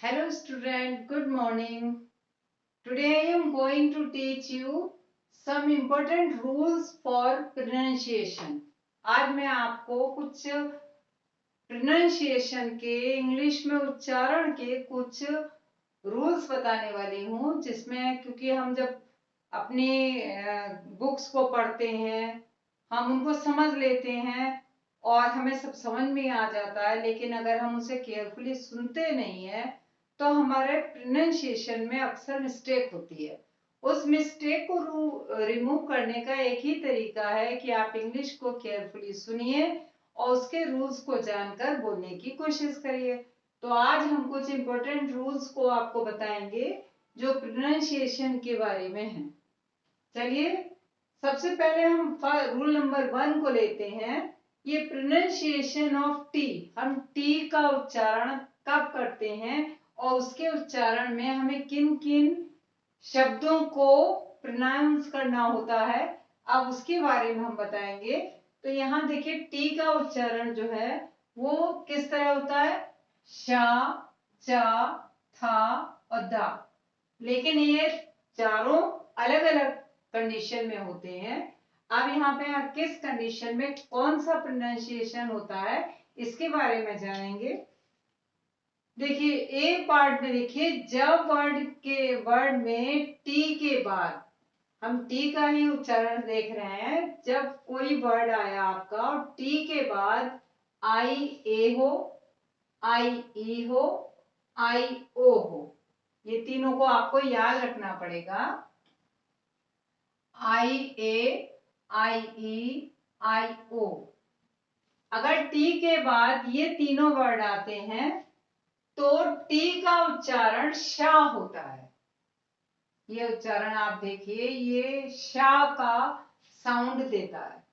Hello student, good morning. Today I am going to teach you some important rules for pronunciation. आज मैं आपको कुछ pronunciation के English में उच्चारण के कुछ रूल्स बताने वाली हूँ, जिसमें क्योंकि हम जब अपनी बुक्स को पढ़ते हैं हम उनको समझ लेते हैं और हमें सब समझ में आ जाता है, लेकिन अगर हम उसे केयरफुली सुनते नहीं है तो हमारे प्रोनाउंसिएशन में अक्सर मिस्टेक होती है। उस मिस्टेक को रिमूव करने का एक ही तरीका है कि आप इंग्लिश को केयरफुली सुनिए और उसके रूल्स को जानकर बोलने की कोशिश करिए। तो आज हम कुछ इंपॉर्टेंट रूल्स को आपको बताएंगे जो प्रोनाउंसिएशन के बारे में है। चलिए सबसे पहले हम रूल नंबर 1 को लेते हैं। ये प्रोनाउंसिएशन ऑफ टी, हम टी का उच्चारण कब करते हैं और उसके उच्चारण में हमें किन किन शब्दों को प्रोनाउंस करना होता है, अब उसके बारे में हम बताएंगे। तो यहाँ देखिए टी का उच्चारण जो है वो किस तरह होता है, शा, चा, था और दा। लेकिन ये चारों अलग अलग कंडीशन में होते हैं। अब यहाँ पे किस कंडीशन में कौन सा प्रोनाउंसिएशन होता है इसके बारे में जानेंगे। देखिए एक पार्ट में देखिए, जब वर्ड में टी के बाद, हम टी का ही उच्चारण देख रहे हैं, जब कोई वर्ड आया आपका और टी के बाद आई ए हो, आई ई हो, आई ओ हो, ये तीनों को आपको याद रखना पड़ेगा। आई ए, आई ई, आई ओ। अगर टी के बाद ये तीनों वर्ड आते हैं तो टी का उच्चारण शा होता है। ये उच्चारण आप देखिए, ये शा का साउंड देता है।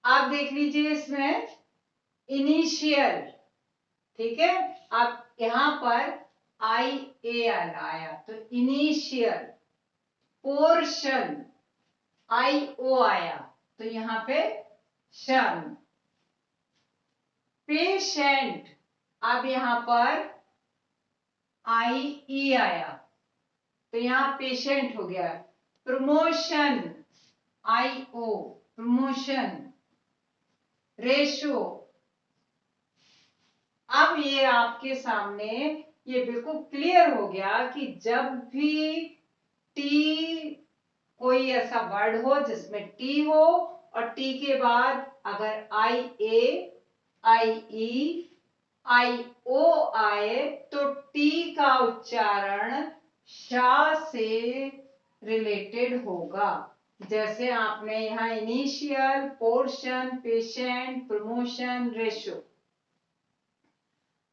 आप देख लीजिए इसमें इनिशियल, ठीक है। आप यहां पर आई ए आया तो इनिशियल, पोर्शन आई ओ आया तो यहां पे शन, पेशेंट अब यहां पर आई ई आया तो यहां पेशेंट हो गया। Promotion I O, promotion, ratio. अब ये आपके सामने ये बिल्कुल क्लियर हो गया कि जब भी टी, कोई ऐसा वर्ड हो जिसमें टी हो और टी के बाद अगर आई ए, आई ई, आई ओ आए तो टी का उच्चारण शा से रिलेटेड होगा। जैसे आपने यहाँ initial, portion, patient, promotion, ratio.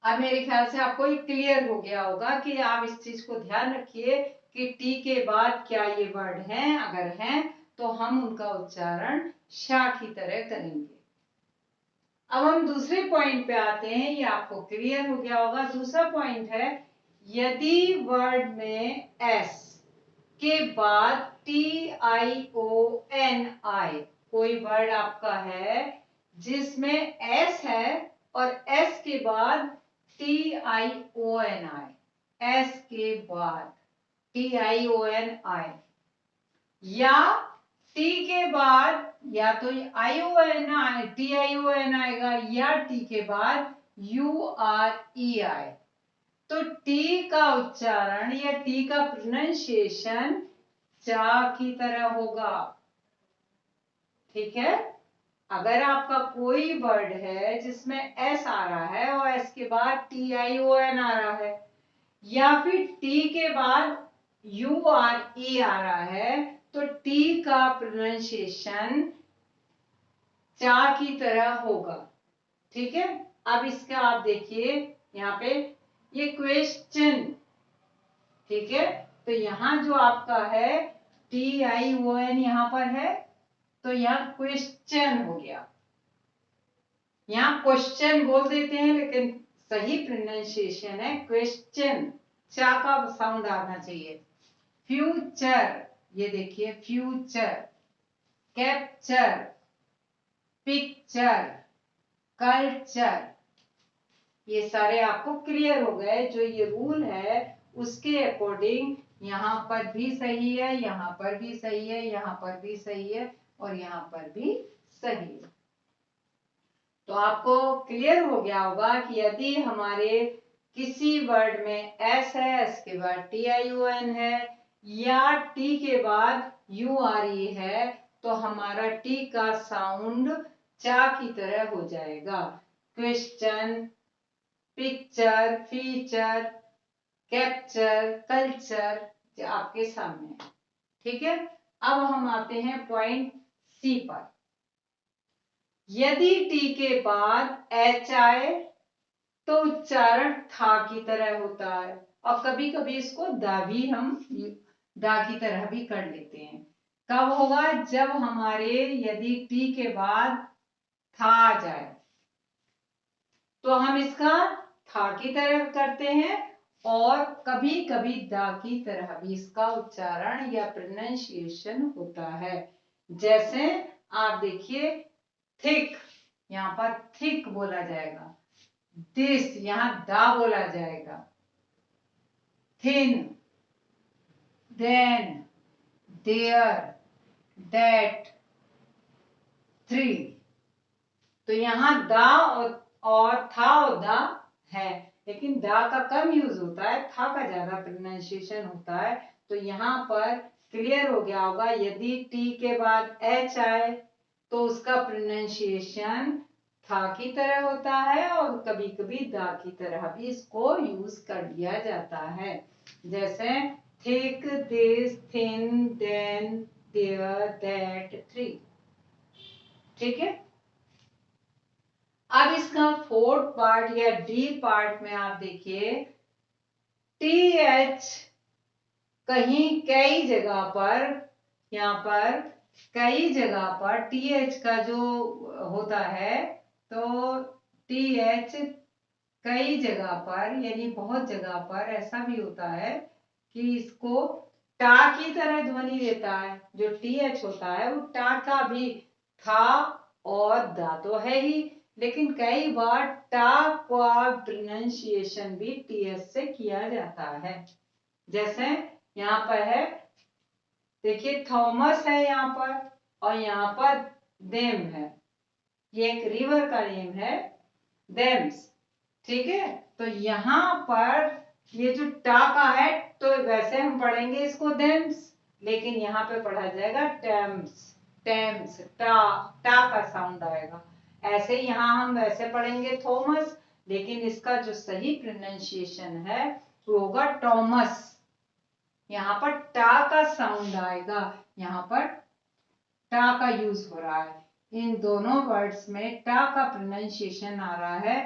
अब मेरे ख्याल से आपको ये क्लियर हो गया होगा कि आप इस चीज को ध्यान रखिए कि टी के बाद क्या ये वर्ड हैं, अगर हैं तो हम उनका उच्चारण शा की तरह करेंगे। अब हम दूसरे पॉइंट पे आते हैं, ये आपको क्लियर हो गया होगा। दूसरा पॉइंट है, यदि वर्ड में एस के बाद टी आई ओ एन आए, कोई वर्ड आपका है जिसमें एस है और एस के बाद टी आई ओ एन आए, एस के बाद टी आई ओ एन आए, या टी के बाद या तो आई ओ एन आए, टी आई ओ एन आएगा, या टी के बाद यू आर ई आए, तो टी का उच्चारण या टी का प्रोनाउंसिएशन चा की तरह होगा। ठीक है। अगर आपका कोई वर्ड है जिसमें एस आ रहा है और एस के बाद टी आई ओ एन आ रहा है, या फिर टी के बाद यू आर ई आ रहा है, तो टी का प्रोनाउंसिएशन चा की तरह होगा। ठीक है। अब इसका आप देखिए यहाँ पे ये क्वेश्चन, ठीक है, तो यहां जो आपका है टी आई ओ एन यहां पर है तो यहाँ क्वेश्चन हो गया। यहाँ क्वेश्चन बोल देते हैं लेकिन सही प्रोनाउंसिएशन है क्वेश्चन, चा का साउंड आना चाहिए। फ्यूचर, ये देखिए फ्यूचर, कैप्चर, पिक्चर, कल्चर। ये सारे आपको क्लियर हो गए। जो ये रूल है उसके अकॉर्डिंग यहाँ पर भी सही है, यहाँ पर भी सही है, यहाँ पर भी सही है और यहाँ पर भी सही है। तो आपको क्लियर हो गया होगा कि यदि हमारे किसी वर्ड में एस है, एस के बाद TION है या टी के बाद URE है, तो हमारा टी का साउंड चा की तरह हो जाएगा। Question, picture, feature, capture, culture आपके सामने है। ठीक है, अब हम आते हैं पॉइंट सी पर। यदि टी के बाद एच आए तो उच्चारण था की तरह होता है, और कभी कभी इसको दा भी हम दा की तरह भी कर लेते हैं। कब होगा? जब हमारे यदि टी के बाद था आ जाए तो हम इसका था की तरह करते हैं, और कभी कभी दा की तरह भी इसका उच्चारण या प्रोनाउंसिएशन होता है। जैसे आप देखिए, थिक, यहाँ पर थिक बोला जाएगा। दिस, यहाँ दा बोला जाएगा। Thin, then, there, that, three. तो यहाँ दा और था और दा है, लेकिन दा का कम यूज होता है, था का ज्यादा प्रोनाउंसिएशन होता है। तो यहाँ पर क्लियर हो गया होगा, यदि टी के बाद एच आए तो उसका प्रोनाउंसिएशन था की तरह होता है, और कभी कभी दा की तरह भी इसको यूज कर लिया जाता है। जैसे thick, this, thin, then, there, that, three. ठीक है, अब इसका फोर्थ पार्ट या डी पार्ट में आप देखिए, TH कहीं कई जगह पर, यहाँ पर कई जगह पर TH का जो होता है, तो TH कई जगह पर यानी बहुत जगह पर ऐसा भी होता है कि इसको टा की तरह ध्वनि देता है। जो TH होता है वो टा का भी था और दा तो है ही, लेकिन कई बार टा का प्रोनाउंसिएशन भी TH से किया जाता है। जैसे यहाँ पर है, देखिए थॉमस है यहाँ पर, और यहाँ पर देम है, ये एक रिवर का नेम है, देम्स। ठीक है, तो यहाँ पर ये जो टा का है, तो वैसे हम पढ़ेंगे इसको देम्स, लेकिन यहाँ पे पढ़ा जाएगा टेम्स। टेम्स, टा, टा का साउंड आएगा। ऐसे यहाँ हम वैसे पढ़ेंगे थॉमस, लेकिन इसका जो सही प्रोनाउंसिएशन है वो होगा टॉमस। यहाँ पर टा का साउंड आएगा, यहाँ पर टा का यूज हो रहा है। इन दोनों वर्ड्स में टा का प्रोनाउंसिएशन आ रहा है,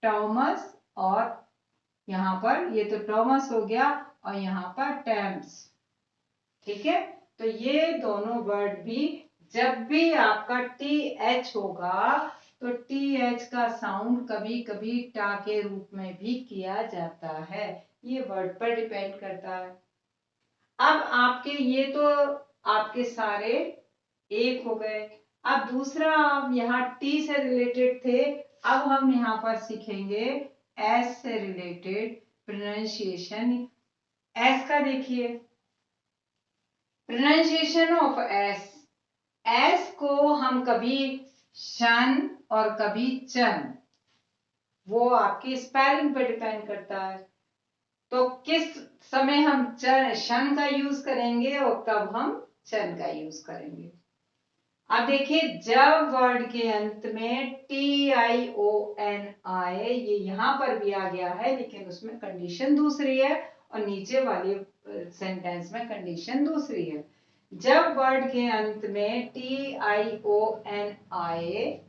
टॉमस, और यहाँ पर ये तो टॉमस हो गया, और यहाँ पर टेम्स। ठीक है, तो ये दोनों वर्ड भी, जब भी आपका TH होगा तो TH का साउंड कभी कभी टा के रूप में भी किया जाता है। ये वर्ड पर डिपेंड करता है। अब आपके ये तो आपके सारे एक हो गए। अब दूसरा, आप यहाँ टी से रिलेटेड थे, अब हम यहाँ पर सीखेंगे एस से रिलेटेड प्रोनाउंसिएशन। एस का देखिए, प्रोनाउंसिएशन ऑफ एस। एस को हम कभी शन और कभी चन, वो आपकी स्पेलिंग पे डिपेंड करता है। तो किस समय हम शन का यूज करेंगे और कब हम चन का यूज करेंगे। अब देखिए, जब वर्ड के अंत में TION आए, ये यहां पर भी आ गया है, लेकिन उसमें कंडीशन दूसरी है, और नीचे वाले सेंटेंस में कंडीशन दूसरी है। जब वर्ड के अंत में TION आए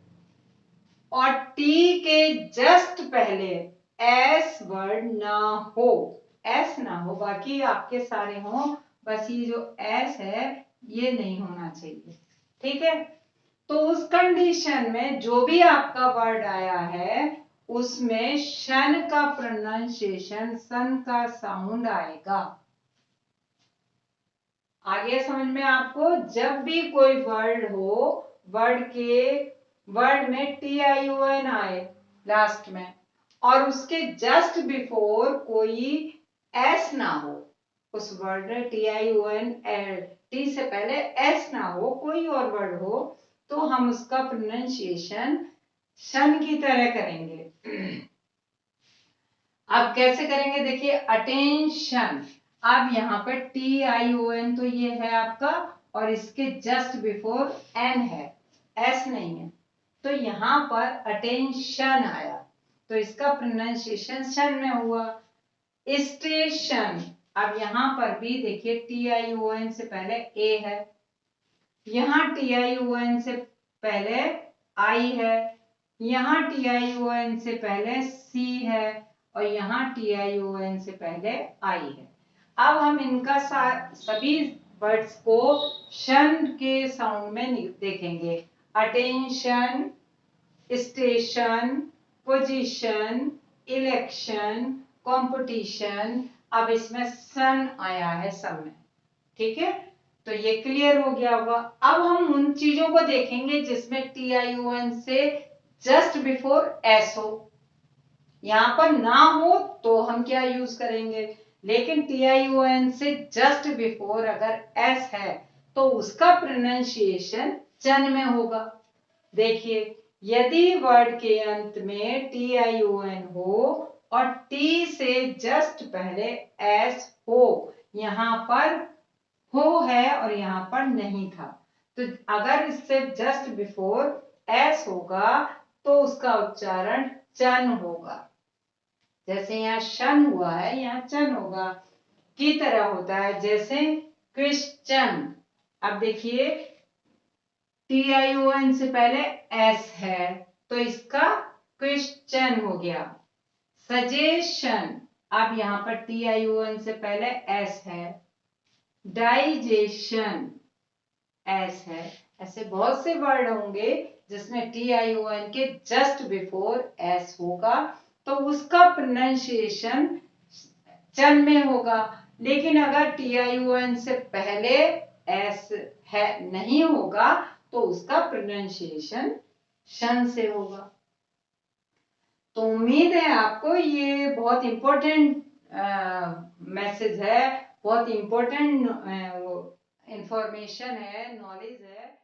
और टी के जस्ट पहले एस वर्ड ना हो, एस ना हो, बाकी आपके सारे हो, बस ये जो एस है ये नहीं होना चाहिए। ठीक है, तो उस कंडीशन में जो भी आपका वर्ड आया है उसमें शन का प्रोनाउंसिएशन, सन का साउंड आएगा। आगे समझ में आपको, जब भी कोई वर्ड हो, वर्ड में TION आए लास्ट में, और उसके जस्ट बिफोर कोई एस ना हो, उस वर्ड TION टी से पहले एस ना हो, कोई और वर्ड हो, तो हम उसका प्रोनाउंसिएशन शन की तरह करेंगे। अब कैसे करेंगे देखिए, अटेंशन। अब यहाँ पर TION तो ये है आपका, और इसके जस्ट बिफोर एन है, एस नहीं है, तो यहाँ पर अटेंशन आया, तो इसका प्रोनाउंसिएशन शन में हुआ। स्टेशन, अब यहाँ पर भी देखिए TION से पहले ए है, यहाँ TION से पहले आई है, यहाँ TION से पहले सी है, और यहाँ TION से पहले आई है। अब हम इनका सभी वर्ड्स को शन के साउंड में देखेंगे। Attention, station, position, election, competition. अब इसमें सन आया है सब में, ठीक है, तो ये क्लियर हो गया होगा। अब हम उन चीजों को देखेंगे जिसमें TION से जस्ट बिफोर एस हो, यहां पर ना हो तो हम क्या यूज करेंगे, लेकिन TION से जस्ट बिफोर अगर एस है तो उसका प्रोनाउंसिएशन चन में होगा। देखिए, यदि वर्ड के अंत में TION हो और टी से जस्ट पहले एस हो, यहां पर हो है और यहां पर नहीं था, तो अगर इससे जस्ट बिफोर एस होगा तो उसका उच्चारण चन होगा। जैसे यहाँ शन हुआ है, यहाँ चन होगा, की तरह होता है, जैसे क्रिश्चियन। अब देखिए, TION से पहले एस है, तो इसका क्रिश्चियन हो गया। सजेशन, अब यहाँ पर TION से पहले एस है। डाइजेशन, एस है। ऐसे बहुत से वर्ड होंगे जिसमें TION के जस्ट बिफोर एस होगा, तो उसका प्रोनाउंसिएशन चन में होगा। लेकिन अगर TION से पहले एस है नहीं होगा तो उसका प्रोनाउंसिएशन शन से होगा। तो उम्मीद है आपको ये बहुत इंपॉर्टेंट मैसेज है, बहुत इंपॉर्टेंट इंफॉर्मेशन है, नॉलेज है।